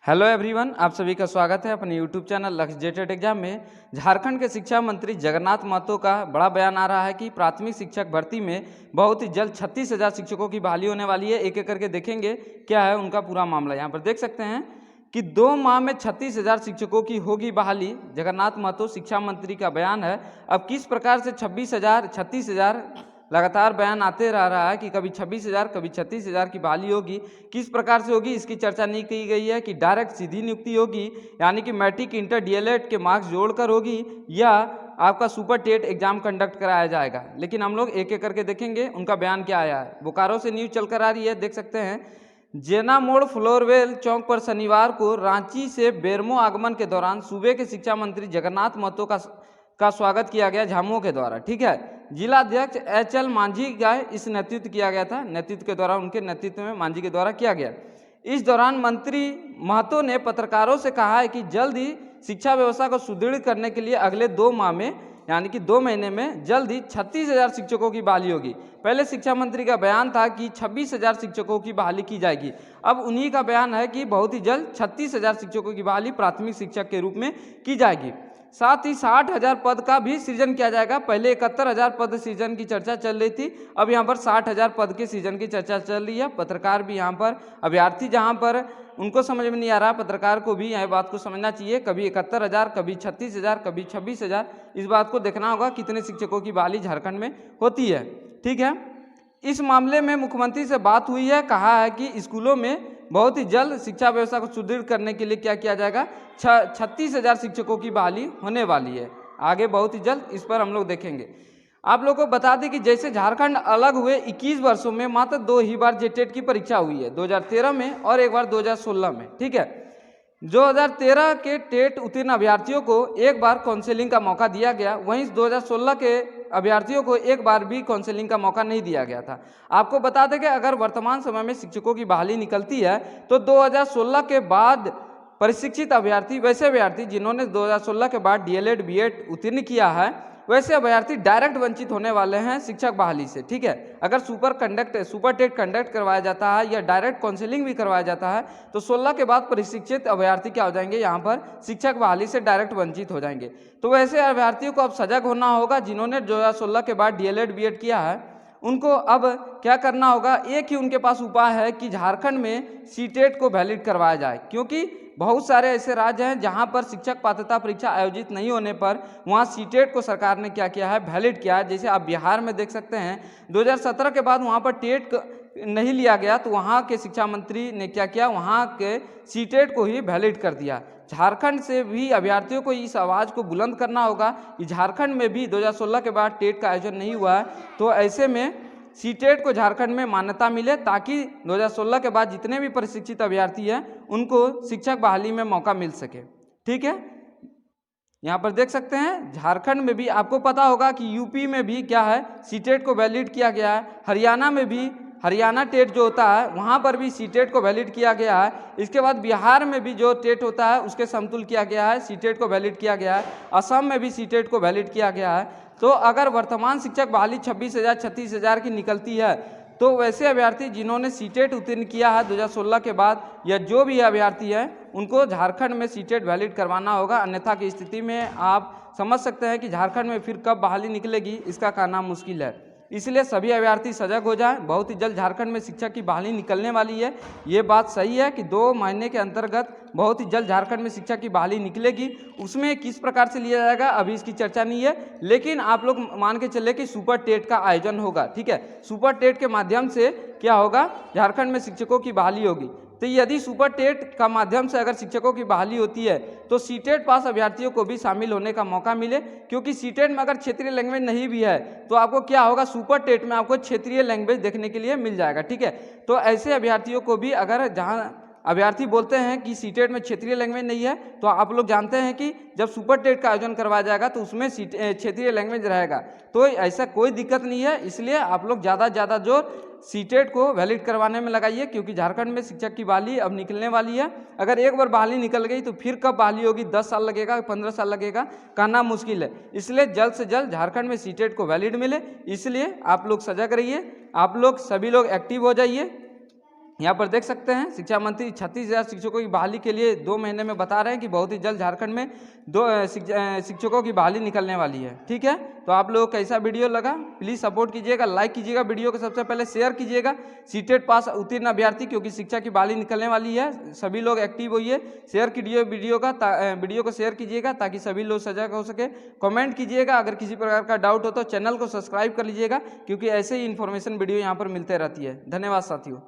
Hello everyone, आप सभी का स्वागत है अपने यूट्यूब चैनल लक्ष्य जेटेड एग्जाम में। झारखंड के शिक्षा मंत्री जगन्नाथ महतो का बड़ा बयान आ रहा है कि प्राथमिक शिक्षक भर्ती में बहुत ही जल्द 36,000 शिक्षकों की बहाली होने वाली है। एक एक करके देखेंगे क्या है उनका पूरा मामला। यहाँ पर देख सकते हैं कि 2 माह में 36,000 शिक्षकों की होगी बहाली। जगन्नाथ महतो शिक्षा मंत्री का बयान है। अब किस प्रकार से 26,000 36,000 लगातार बयान आते रहा है कि कभी 26,000 कभी 36,000 की बहाली होगी, किस प्रकार से होगी इसकी चर्चा नहीं की गई है कि डायरेक्ट सीधी नियुक्ति होगी, यानी कि मैट्रिक इंटर डीएलएड के मार्क्स जोड़कर होगी, या आपका सुपर टेट एग्जाम कंडक्ट कराया जाएगा। लेकिन हम लोग एक एक करके देखेंगे उनका बयान क्या आया है। बोकारो से न्यूज चलकर आ रही है, देख सकते हैं। जेना मोड़ फ्लोरवेल चौक पर शनिवार को रांची से बेरमो आगमन के दौरान सूबे के शिक्षा मंत्री जगन्नाथ महतो का स्वागत किया गया झामुमो के द्वारा। ठीक है, जिला अध्यक्ष HL मांझी का इस नेतृत्व किया गया था, नेतृत्व के द्वारा उनके नेतृत्व में मांझी के द्वारा किया गया। इस दौरान मंत्री महतो ने पत्रकारों से कहा है कि जल्द ही शिक्षा व्यवस्था को सुदृढ़ करने के लिए अगले 2 माह में यानी कि 2 महीने में जल्द ही 36,000 शिक्षकों की बहाली होगी। पहले शिक्षा मंत्री का बयान था कि 26,000 शिक्षकों की बहाली की जाएगी। अब उन्हीं का बयान है कि बहुत ही जल्द 36,000 शिक्षकों की बहाली प्राथमिक शिक्षक के रूप में की जाएगी। साथ ही 60,000 पद का भी सृजन किया जाएगा। पहले 71,000 पद सृजन की चर्चा चल रही थी, अब यहाँ पर 60,000 पद के सृजन की चर्चा चल रही है। पत्रकार भी यहाँ पर, अभ्यर्थी जहाँ पर उनको समझ में नहीं आ रहा, पत्रकार को भी यह बात को समझना चाहिए। कभी 71,000, कभी 36,000, कभी 26,000, इस बात को देखना होगा कितने शिक्षकों की बहाली झारखंड में होती है। ठीक है, इस मामले में मुख्यमंत्री से बात हुई है, कहा है कि स्कूलों में बहुत ही जल्द शिक्षा व्यवस्था को सुदृढ़ करने के लिए क्या किया जाएगा, 36,000 शिक्षकों की बहाली होने वाली है आगे बहुत ही जल्द। इस पर हम लोग देखेंगे। आप लोगों को बता दें कि जैसे झारखंड अलग हुए 21 वर्षों में मात्र 2 ही बार जेटेट की परीक्षा हुई है, 2013 में और एक बार 2016 में। ठीक है, 2013 के टेट उत्तीर्ण अभ्यर्थियों को एक बार काउंसलिंग का मौका दिया गया, वहीं 2016 के अभ्यर्थियों को एक बार भी काउंसलिंग का मौका नहीं दिया गया था। आपको बता दें कि अगर वर्तमान समय में शिक्षकों की बहाली निकलती है तो 2016 के बाद प्रशिक्षित अभ्यर्थी, वैसे अभ्यर्थी जिन्होंने 2016 के बाद डीएलएड बीएड उत्तीर्ण किया है, वैसे अभ्यर्थी डायरेक्ट वंचित होने वाले हैं शिक्षक बहाली से। ठीक है, अगर सुपर टेट कंडक्ट करवाया जाता है या डायरेक्ट काउंसलिंग भी करवाया जाता है तो 16 के बाद प्रशिक्षित अभ्यर्थी क्या हो जाएंगे, यहाँ पर शिक्षक बहाली से डायरेक्ट वंचित हो जाएंगे। तो वैसे अभ्यर्थियों को अब सजग होना होगा जिन्होंने 2016 के बाद डीएलएड बीएड किया है। उनको अब क्या करना होगा, एक ही उनके पास उपाय है कि झारखंड में सीटेट को वैलिड करवाया जाए, क्योंकि बहुत सारे ऐसे राज्य हैं जहां पर शिक्षक पात्रता परीक्षा आयोजित नहीं होने पर वहां सीटेट को सरकार ने क्या किया है, वैलिड किया है। जैसे आप बिहार में देख सकते हैं, 2017 के बाद वहां पर टेट नहीं लिया गया तो वहां के शिक्षा मंत्री ने क्या किया, वहां के सीटेट को ही वैलिड कर दिया। झारखंड से भी अभ्यर्थियों को इस आवाज़ को बुलंद करना होगा कि झारखंड में भी 2016 के बाद टेट का आयोजन नहीं हुआ है, तो ऐसे में सीटेट को झारखंड में मान्यता मिले ताकि 2016 के बाद जितने भी प्रशिक्षित अभ्यर्थी हैं उनको शिक्षक बहाली में मौका मिल सके। ठीक है, यहाँ पर देख सकते हैं झारखंड में भी आपको पता होगा कि यूपी में भी क्या है, सीटेट को वैलिड किया गया है। हरियाणा में भी हरियाणा टेट जो होता है वहाँ पर भी सीटेट को वैलिड किया गया है। इसके बाद बिहार में भी जो टेट होता है उसके समतुल किया गया है, सीटेट को वैलिड किया गया है। असम में भी सीटेट को वैलिड किया गया है। तो अगर वर्तमान शिक्षक बहाली 26,000 36,000 की निकलती है तो वैसे अभ्यर्थी जिन्होंने सीटेट उत्तीर्ण किया है 2016 के बाद, या जो भी अभ्यर्थी है उनको झारखंड में सीटेट वैलिड करवाना होगा। अन्यथा की स्थिति में आप समझ सकते हैं कि झारखंड में फिर कब बहाली निकलेगी इसका कहना मुश्किल है। इसलिए सभी अभ्यर्थी सजग हो जाएं, बहुत ही जल्द झारखंड में शिक्षक की बहाली निकलने वाली है। ये बात सही है कि 2 महीने के अंतर्गत बहुत ही जल्द झारखंड में शिक्षक की बहाली निकलेगी। उसमें किस प्रकार से लिया जाएगा अभी इसकी चर्चा नहीं है, लेकिन आप लोग मान के चले कि सुपर टेट का आयोजन होगा। ठीक है, सुपर टेट के माध्यम से क्या होगा, झारखंड में शिक्षकों की बहाली होगी। तो यदि सुपर टेट का माध्यम से अगर शिक्षकों की बहाली होती है तो सीटेट पास अभ्यर्थियों को भी शामिल होने का मौका मिले, क्योंकि सीटेट में अगर क्षेत्रीय लैंग्वेज नहीं भी है तो आपको क्या होगा, सुपर टेट में आपको क्षेत्रीय लैंग्वेज देखने के लिए मिल जाएगा। ठीक है, तो ऐसे अभ्यर्थियों को भी, अगर जहां अभ्यर्थी बोलते हैं कि सीटेट में क्षेत्रीय लैंग्वेज नहीं है, तो आप लोग जानते हैं कि जब सुपर टेट का आयोजन करवाया जाएगा तो उसमें क्षेत्रीय लैंग्वेज रहेगा, तो ऐसा कोई दिक्कत नहीं है। इसलिए आप लोग ज़्यादा से ज़्यादा जोर सीटेट को वैलिड करवाने में लगाइए, क्योंकि झारखंड में शिक्षक की बहाली अब निकलने वाली है। अगर एक बार बहाली निकल गई तो फिर कब बहाली होगी, 10 साल लगेगा, 15 साल लगेगा, कहना मुश्किल है। इसलिए जल्द से जल्द झारखंड में सीटेट को वैलिड मिले, इसलिए आप लोग सजग रहिए, आप लोग सभी लोग एक्टिव हो जाइए। यहाँ पर देख सकते हैं शिक्षा मंत्री 36,000 शिक्षकों की बहाली के लिए 2 महीने में बता रहे हैं कि बहुत ही जल्द झारखंड में शिक्षकों की बहाली निकलने वाली है। ठीक है, तो आप लोगों को कैसा वीडियो लगा प्लीज़ सपोर्ट कीजिएगा, लाइक कीजिएगा, वीडियो को सबसे पहले शेयर कीजिएगा। सीटेट पास उत्तीर्ण अभ्यर्थी क्योंकि शिक्षा की बहाली निकलने वाली है, सभी लोग एक्टिव होइए, शेयर कीजिए वीडियो को शेयर कीजिएगा ताकि सभी लोग सजग हो सके। कमेंट कीजिएगा, अगर किसी प्रकार का डाउट हो तो चैनल को सब्सक्राइब कर लीजिएगा क्योंकि ऐसे ही इन्फॉर्मेशन वीडियो यहाँ पर मिलते रहती है। धन्यवाद साथियों।